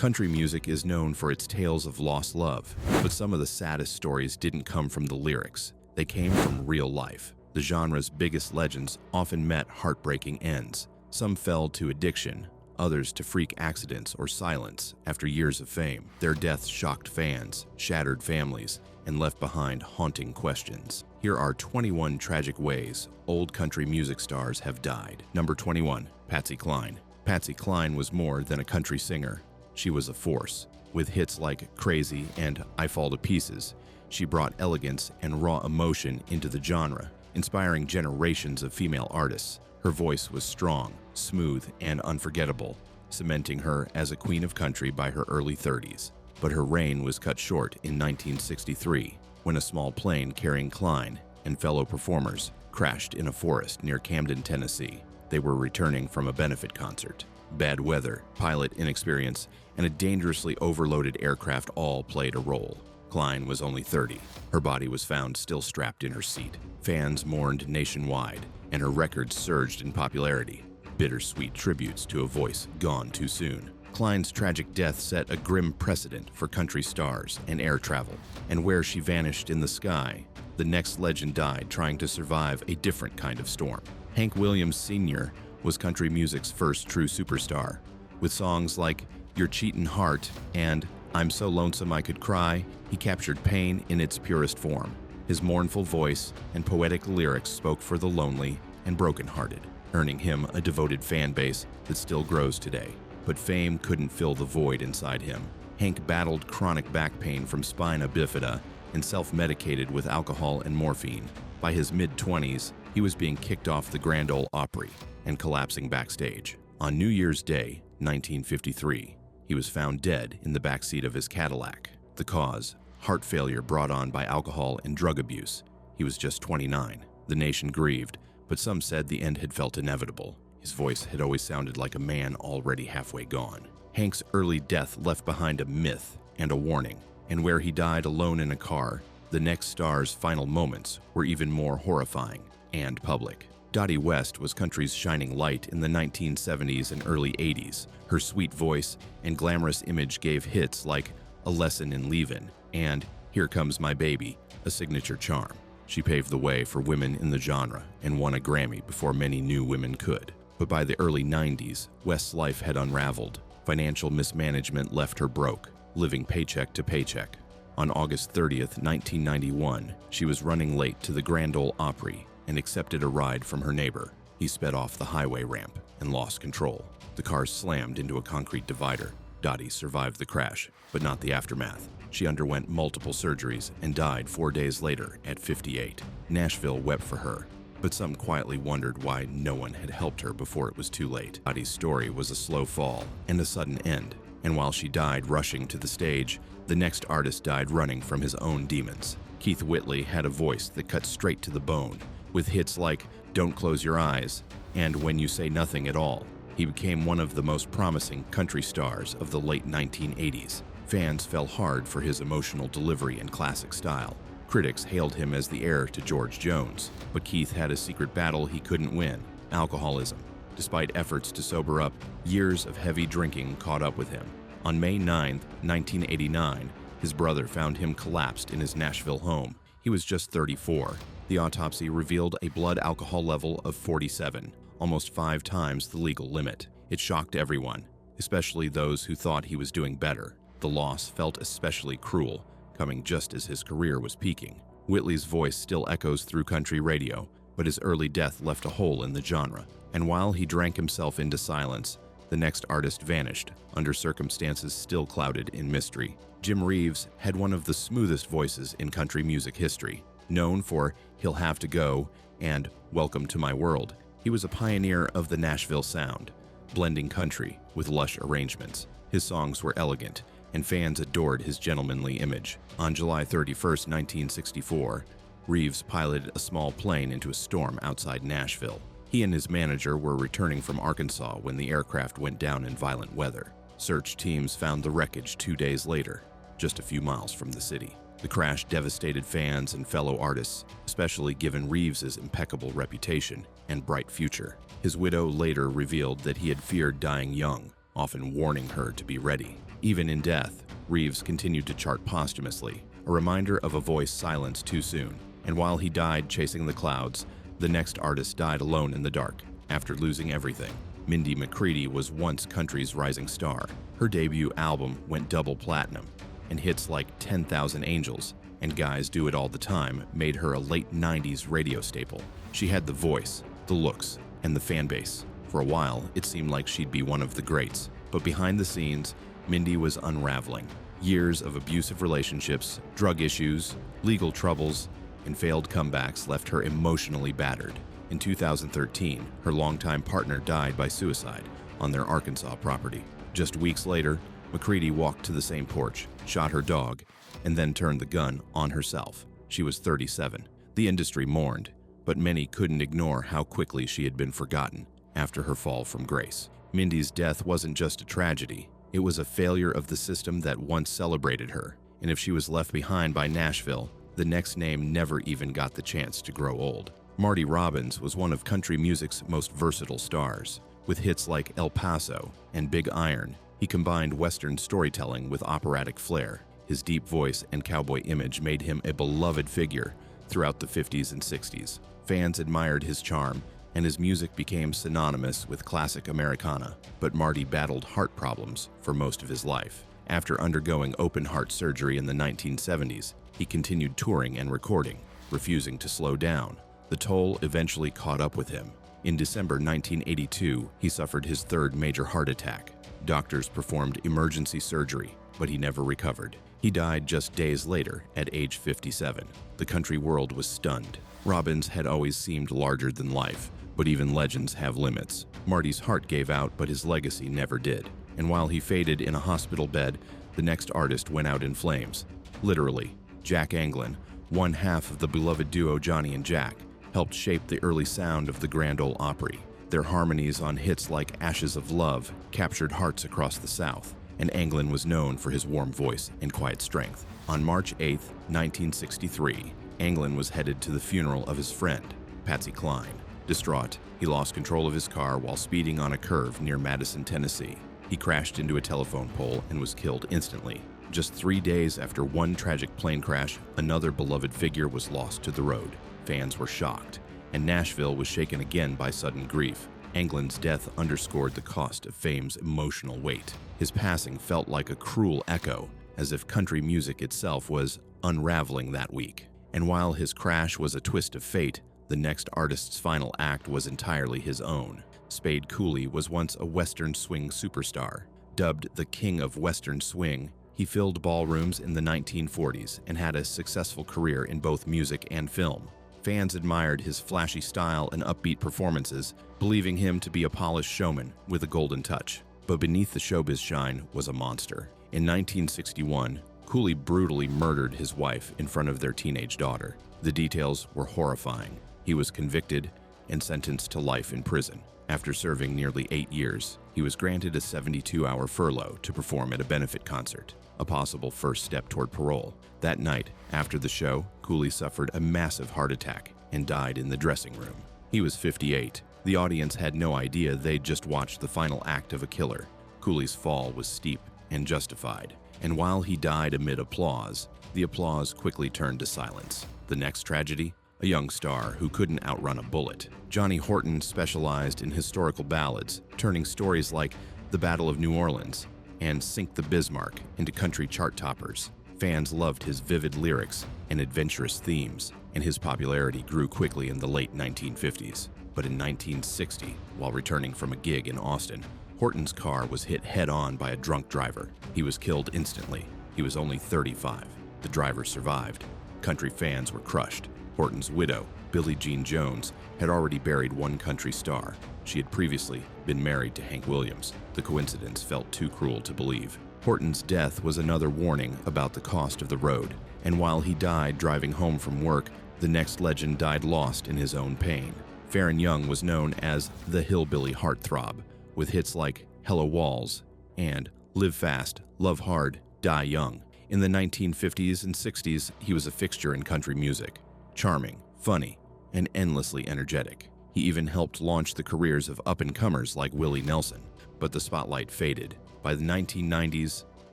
Country music is known for its tales of lost love, but some of the saddest stories didn't come from the lyrics. They came from real life. The genre's biggest legends often met heartbreaking ends. Some fell to addiction, others to freak accidents or silence after years of fame. Their deaths shocked fans, shattered families, and left behind haunting questions. Here are 21 tragic ways old country music stars have died. Number 21, Patsy Cline. Patsy Cline was more than a country singer. She was a force. With hits like Crazy and I Fall to Pieces, she brought elegance and raw emotion into the genre, inspiring generations of female artists. Her voice was strong, smooth, and unforgettable, cementing her as a queen of country by her early 30s. But her reign was cut short in 1963, when a small plane carrying Cline and fellow performers crashed in a forest near Camden, Tennessee. They were returning from a benefit concert. Bad weather, pilot inexperience, and a dangerously overloaded aircraft all played a role. Cline was only 30. Her body was found still strapped in her seat. Fans mourned nationwide, and her records surged in popularity. Bittersweet tributes to a voice gone too soon. Cline's tragic death set a grim precedent for country stars and air travel. And where she vanished in the sky, the next legend died trying to survive a different kind of storm. Hank Williams Sr. was country music's first true superstar. With songs like Your Cheatin' Heart and I'm So Lonesome I Could Cry, he captured pain in its purest form. His mournful voice and poetic lyrics spoke for the lonely and brokenhearted, earning him a devoted fan base that still grows today. But fame couldn't fill the void inside him. Hank battled chronic back pain from spina bifida and self-medicated with alcohol and morphine. By his mid-20s, he was being kicked off the Grand Ole Opry and collapsing backstage. On New Year's Day, 1953, he was found dead in the backseat of his Cadillac. The cause, heart failure brought on by alcohol and drug abuse. He was just 29. The nation grieved, but some said the end had felt inevitable. His voice had always sounded like a man already halfway gone. Hank's early death left behind a myth and a warning, and where he died alone in a car, the next star's final moments were even more horrifying and public. Dottie West was country's shining light in the 1970s and early 80s. Her sweet voice and glamorous image gave hits like A Lesson in Leavin' and Here Comes My Baby, a signature charm. She paved the way for women in the genre and won a Grammy before many new women could. But by the early 90s, West's life had unraveled. Financial mismanagement left her broke, living paycheck to paycheck. On August 30th, 1991, she was running late to the Grand Ole Opry and accepted a ride from her neighbor. He sped off the highway ramp and lost control. The car slammed into a concrete divider. Dottie survived the crash, but not the aftermath. She underwent multiple surgeries and died 4 days later at 58. Nashville wept for her, but some quietly wondered why no one had helped her before it was too late. Dottie's story was a slow fall and a sudden end, and while she died rushing to the stage, the next artist died running from his own demons. Keith Whitley had a voice that cut straight to the bone, with hits like Don't Close Your Eyes and When You Say Nothing at All. He became one of the most promising country stars of the late 1980s. Fans fell hard for his emotional delivery and classic style. Critics hailed him as the heir to George Jones, but Keith had a secret battle he couldn't win: alcoholism. Despite efforts to sober up, years of heavy drinking caught up with him. On May 9, 1989, his brother found him collapsed in his Nashville home. He was just 34. The autopsy revealed a blood alcohol level of 47, almost 5 times the legal limit. It shocked everyone, especially those who thought he was doing better. The loss felt especially cruel, coming just as his career was peaking. Whitley's voice still echoes through country radio, but his early death left a hole in the genre. And while he drank himself into silence, the next artist vanished, under circumstances still clouded in mystery. Jim Reeves had one of the smoothest voices in country music history. Known for He'll Have to Go and Welcome to My World, he was a pioneer of the Nashville sound, blending country with lush arrangements. His songs were elegant, and fans adored his gentlemanly image. On July 31, 1964, Reeves piloted a small plane into a storm outside Nashville. He and his manager were returning from Arkansas when the aircraft went down in violent weather. Search teams found the wreckage 2 days later, just a few miles from the city. The crash devastated fans and fellow artists, especially given Reeves's impeccable reputation and bright future. His widow later revealed that he had feared dying young, often warning her to be ready. Even in death, Reeves continued to chart posthumously, a reminder of a voice silenced too soon. And while he died chasing the clouds, the next artist died alone in the dark, after losing everything. Mindy McCready was once country's rising star. Her debut album went double platinum, and hits like 10,000 Angels and Guys Do It All the Time made her a late 90s radio staple. She had the voice, the looks, and the fan base. For a while, it seemed like she'd be one of the greats. But behind the scenes, Mindy was unraveling. Years of abusive relationships, drug issues, legal troubles, and failed comebacks left her emotionally battered. In 2013, her longtime partner died by suicide on their Arkansas property. Just weeks later, McCready walked to the same porch, shot her dog, and then turned the gun on herself. She was 37. The industry mourned, but many couldn't ignore how quickly she had been forgotten after her fall from grace. Mindy's death wasn't just a tragedy. It was a failure of the system that once celebrated her. And if she was left behind by Nashville, the next name never even got the chance to grow old. Marty Robbins was one of country music's most versatile stars. With hits like El Paso and Big Iron, he combined Western storytelling with operatic flair. His deep voice and cowboy image made him a beloved figure throughout the 50s and 60s. Fans admired his charm, and his music became synonymous with classic Americana. But Marty battled heart problems for most of his life. After undergoing open-heart surgery in the 1970s, he continued touring and recording, refusing to slow down. The toll eventually caught up with him. In December 1982, he suffered his third major heart attack. Doctors performed emergency surgery, but he never recovered. He died just days later at age 57. The country world was stunned. Robbins had always seemed larger than life, but even legends have limits. Marty's heart gave out, but his legacy never did. And while he faded in a hospital bed, the next artist went out in flames. Literally, Jack Anglin, one half of the beloved duo Johnny and Jack, helped shape the early sound of the Grand Ole Opry. Their harmonies on hits like Ashes of Love captured hearts across the South, and Anglin was known for his warm voice and quiet strength. On March 8, 1963, Anglin was headed to the funeral of his friend, Patsy Cline. Distraught, he lost control of his car while speeding on a curve near Madison, Tennessee. He crashed into a telephone pole and was killed instantly. Just 3 days after one tragic plane crash, another beloved figure was lost to the road. Fans were shocked, and Nashville was shaken again by sudden grief. Anglin's death underscored the cost of fame's emotional weight. His passing felt like a cruel echo, as if country music itself was unraveling that week. And while his crash was a twist of fate, the next artist's final act was entirely his own. Spade Cooley was once a Western swing superstar. Dubbed the King of Western Swing, he filled ballrooms in the 1940s and had a successful career in both music and film. Fans admired his flashy style and upbeat performances, believing him to be a polished showman with a golden touch. But beneath the showbiz shine was a monster. In 1961, Cooley brutally murdered his wife in front of their teenage daughter. The details were horrifying. He was convicted and sentenced to life in prison. After serving nearly 8 years, he was granted a 72-hour furlough to perform at a benefit concert, a possible first step toward parole. That night, after the show, Cooley suffered a massive heart attack and died in the dressing room. He was 58. The audience had no idea they'd just watched the final act of a killer. Cooley's fall was steep and justified, and while he died amid applause, the applause quickly turned to silence. The next tragedy? A young star who couldn't outrun a bullet. Johnny Horton specialized in historical ballads, turning stories like the Battle of New Orleans and Sink the Bismarck into country chart toppers. Fans loved his vivid lyrics and adventurous themes, and his popularity grew quickly in the late 1950s. But in 1960, while returning from a gig in Austin, Horton's car was hit head-on by a drunk driver. He was killed instantly. He was only 35. The driver survived. Country fans were crushed. Horton's widow, Billie Jean Jones, had already buried one country star. She had previously been married to Hank Williams. The coincidence felt too cruel to believe. Horton's death was another warning about the cost of the road, and while he died driving home from work, the next legend died lost in his own pain. Faron Young was known as the hillbilly heartthrob, with hits like Hello Walls and Live Fast, Love Hard, Die Young. In the 1950s and 60s, he was a fixture in country music. Charming, funny, and endlessly energetic. He even helped launch the careers of up-and-comers like Willie Nelson, but the spotlight faded. By the 1990s,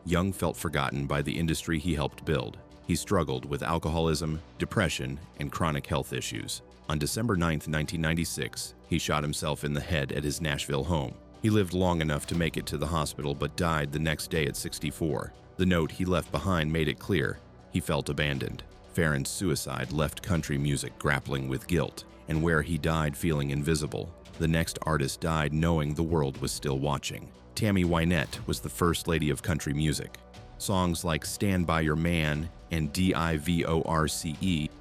Young felt forgotten by the industry he helped build. He struggled with alcoholism, depression, and chronic health issues. On December 9, 1996, he shot himself in the head at his Nashville home. He lived long enough to make it to the hospital but died the next day at 64. The note he left behind made it clear he felt abandoned. Faron's suicide left country music grappling with guilt, and where he died feeling invisible, the next artist died knowing the world was still watching. Tammy Wynette was the first lady of country music. Songs like Stand By Your Man and Divorce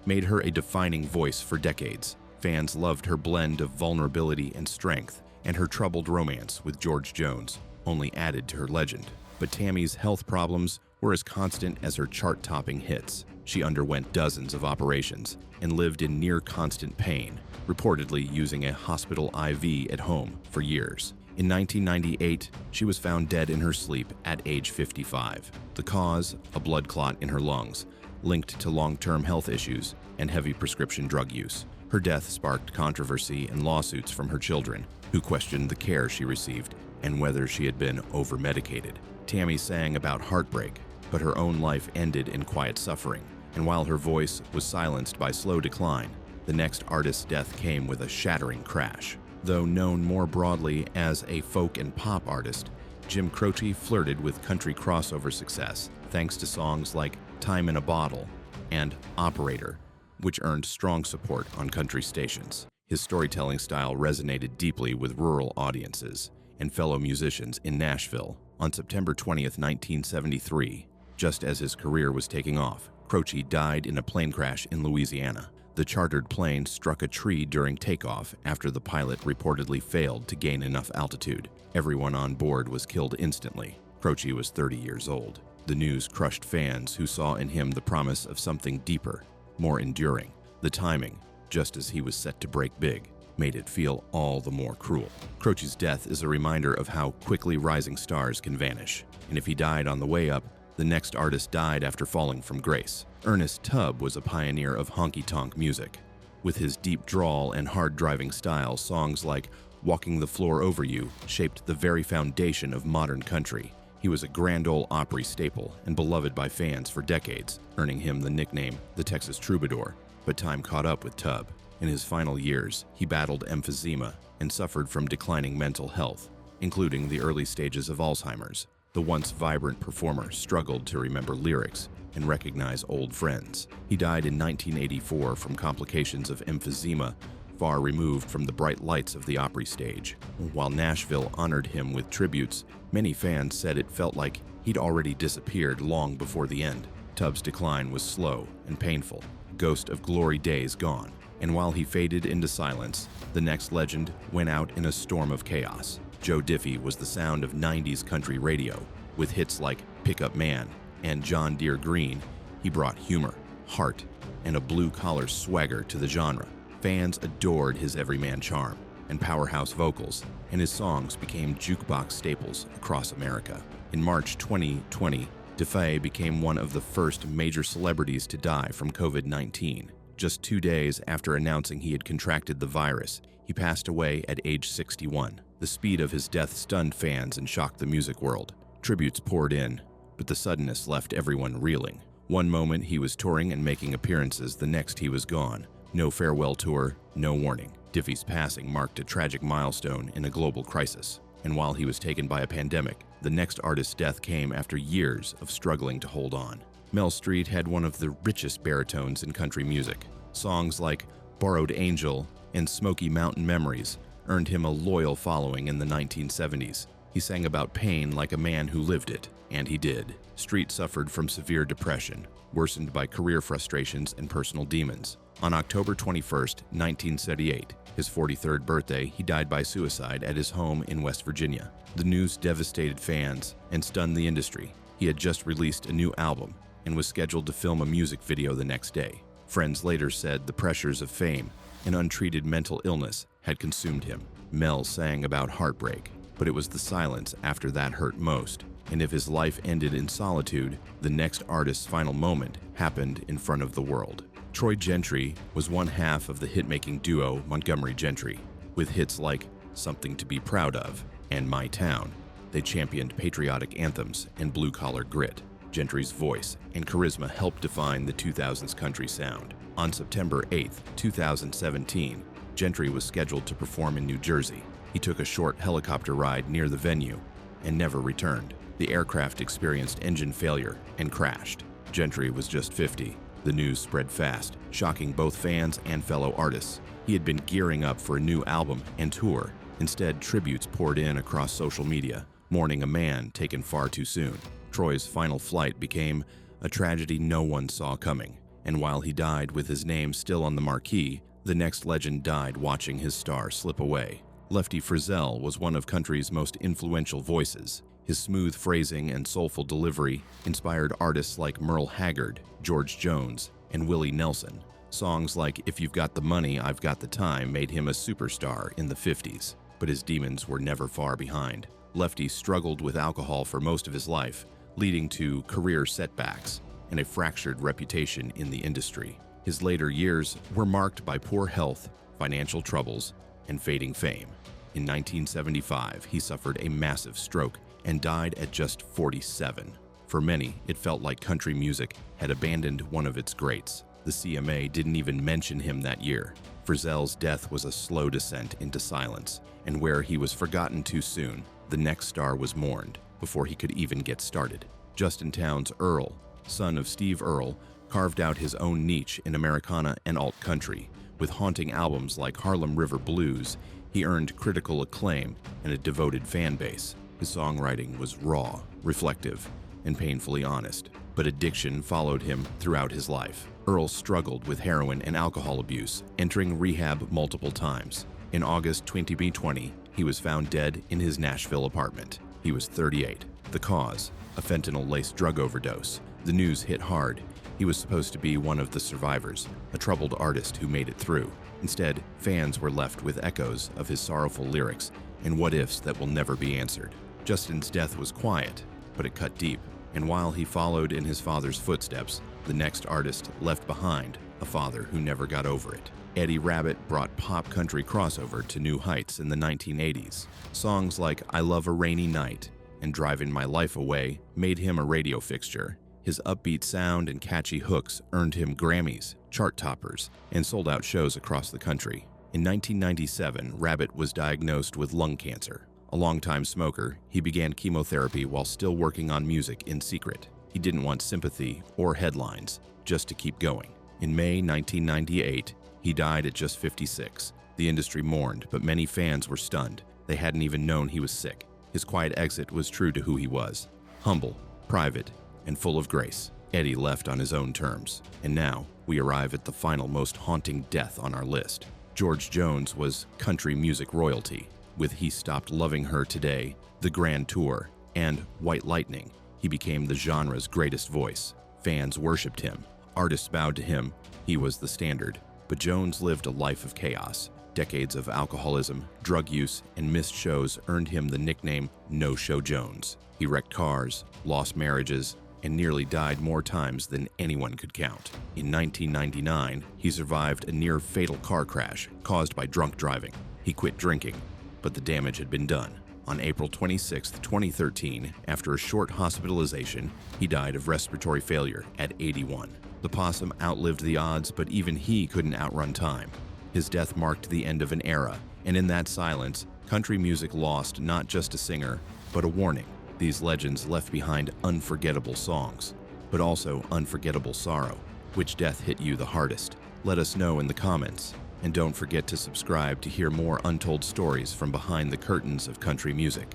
made her a defining voice for decades. Fans loved her blend of vulnerability and strength, and her troubled romance with George Jones only added to her legend. But Tammy's health problems were as constant as her chart-topping hits. She underwent dozens of operations and lived in near-constant pain, reportedly using a hospital IV at home for years. In 1998, she was found dead in her sleep at age 55. The cause, a blood clot in her lungs, linked to long-term health issues and heavy prescription drug use. Her death sparked controversy and lawsuits from her children, who questioned the care she received and whether she had been over-medicated. Tammy sang about heartbreak, but her own life ended in quiet suffering. And while her voice was silenced by slow decline, the next artist's death came with a shattering crash. Though known more broadly as a folk and pop artist, Jim Croce flirted with country crossover success thanks to songs like Time in a Bottle and Operator, which earned strong support on country stations. His storytelling style resonated deeply with rural audiences and fellow musicians in Nashville. On September 20, 1973, just as his career was taking off, Croce died in a plane crash in Louisiana. The chartered plane struck a tree during takeoff after the pilot reportedly failed to gain enough altitude. Everyone on board was killed instantly. Croce was 30 years old. The news crushed fans who saw in him the promise of something deeper, more enduring. The timing, just as he was set to break big, made it feel all the more cruel. Croce's death is a reminder of how quickly rising stars can vanish. And if he died on the way up, the next artist died after falling from grace. Ernest Tubb was a pioneer of honky-tonk music. With his deep drawl and hard-driving style, songs like Walking the Floor Over You shaped the very foundation of modern country. He was a Grand Ole Opry staple and beloved by fans for decades, earning him the nickname the Texas Troubadour. But time caught up with Tubb. In his final years, he battled emphysema and suffered from declining mental health, including the early stages of Alzheimer's. The once vibrant performer struggled to remember lyrics and recognize old friends. He died in 1984 from complications of emphysema, far removed from the bright lights of the Opry stage. While Nashville honored him with tributes, many fans said it felt like he'd already disappeared long before the end. Tubb's decline was slow and painful, ghost of glory days gone. And while he faded into silence, the next legend went out in a storm of chaos. Joe Diffie was the sound of 90s country radio. With hits like Pickup Man and John Deere Green, he brought humor, heart, and a blue-collar swagger to the genre. Fans adored his everyman charm and powerhouse vocals, and his songs became jukebox staples across America. In March 2020, Diffie became one of the first major celebrities to die from COVID-19. Just 2 days after announcing he had contracted the virus, he passed away at age 61. The speed of his death stunned fans and shocked the music world. Tributes poured in, but the suddenness left everyone reeling. One moment he was touring and making appearances, the next he was gone. No farewell tour, no warning. Diffie's passing marked a tragic milestone in a global crisis. And while he was taken by a pandemic, the next artist's death came after years of struggling to hold on. Mel Street had one of the richest baritones in country music. Songs like Borrowed Angel and Smoky Mountain Memories earned him a loyal following in the 1970s. He sang about pain like a man who lived it, and he did. Street suffered from severe depression, worsened by career frustrations and personal demons. On October 21, 1978, his 43rd birthday, he died by suicide at his home in West Virginia. The news devastated fans and stunned the industry. He had just released a new album and was scheduled to film a music video the next day. Friends later said the pressures of fame and untreated mental illness had consumed him. Mel sang about heartbreak, but it was the silence after that hurt most. And if his life ended in solitude, the next artist's final moment happened in front of the world. Troy Gentry was one half of the hit-making duo Montgomery Gentry, with hits like Something to Be Proud of and My Town. They championed patriotic anthems and blue-collar grit. Gentry's voice and charisma helped define the 2000s country sound. On September 8, 2017, Gentry was scheduled to perform in New Jersey. He took a short helicopter ride near the venue and never returned. The aircraft experienced engine failure and crashed. Gentry was just 50. The news spread fast, shocking both fans and fellow artists. He had been gearing up for a new album and tour. Instead, tributes poured in across social media, mourning a man taken far too soon. Troy's final flight became a tragedy no one saw coming, and while he died with his name still on the marquee, the next legend died watching his star slip away. Lefty Frizzell was one of country's most influential voices. His smooth phrasing and soulful delivery inspired artists like Merle Haggard, George Jones, and Willie Nelson. Songs like "If You've Got the Money, I've Got the Time" made him a superstar in the 50s, but his demons were never far behind. Lefty struggled with alcohol for most of his life, leading to career setbacks and a fractured reputation in the industry. His later years were marked by poor health, financial troubles, and fading fame. In 1975, he suffered a massive stroke and died at just 47. For many, it felt like country music had abandoned one of its greats. The CMA didn't even mention him that year. Frizzell's death was a slow descent into silence, and where he was forgotten too soon, the next star was mourned before he could even get started. Townes Earle, son of Steve Earle, carved out his own niche in Americana and alt country. With haunting albums like Harlem River Blues, he earned critical acclaim and a devoted fan base. His songwriting was raw, reflective, and painfully honest, but addiction followed him throughout his life. Earle struggled with heroin and alcohol abuse, entering rehab multiple times. In August 2020, he was found dead in his Nashville apartment. He was 38. The cause, a fentanyl-laced drug overdose. The news hit hard. He was supposed to be one of the survivors, a troubled artist who made it through. Instead, fans were left with echoes of his sorrowful lyrics and what-ifs that will never be answered. Justin's death was quiet, but it cut deep. And while he followed in his father's footsteps, the next artist left behind a father who never got over it. Eddie Rabbitt brought pop country crossover to new heights in the 1980s. Songs like "I Love a Rainy Night" and "Driving My Life Away" made him a radio fixture. His upbeat sound and catchy hooks earned him Grammys, chart toppers, and sold-out shows across the country. In 1997, Rabbitt was diagnosed with lung cancer. A longtime smoker, he began chemotherapy while still working on music in secret. He didn't want sympathy or headlines, just to keep going. In May 1998, he died at just 56. The industry mourned, but many fans were stunned. They hadn't even known he was sick. His quiet exit was true to who he was: humble, private, and full of grace. Eddie left on his own terms. And now, we arrive at the final most haunting death on our list. George Jones was country music royalty. With "He Stopped Loving Her Today," "The Grand Tour," and "White Lightning," he became the genre's greatest voice. Fans worshipped him. Artists bowed to him. He was the standard. But Jones lived a life of chaos. Decades of alcoholism, drug use, and missed shows earned him the nickname No Show Jones. He wrecked cars, lost marriages, and nearly died more times than anyone could count. In 1999, he survived a near-fatal car crash caused by drunk driving. He quit drinking, but the damage had been done. On April 26, 2013, after a short hospitalization, he died of respiratory failure at 81. The possum outlived the odds, but even he couldn't outrun time. His death marked the end of an era, and in that silence, country music lost not just a singer, but a warning. These legends left behind unforgettable songs, but also unforgettable sorrow. Which death hit you the hardest? Let us know in the comments. And don't forget to subscribe to hear more untold stories from behind the curtains of country music.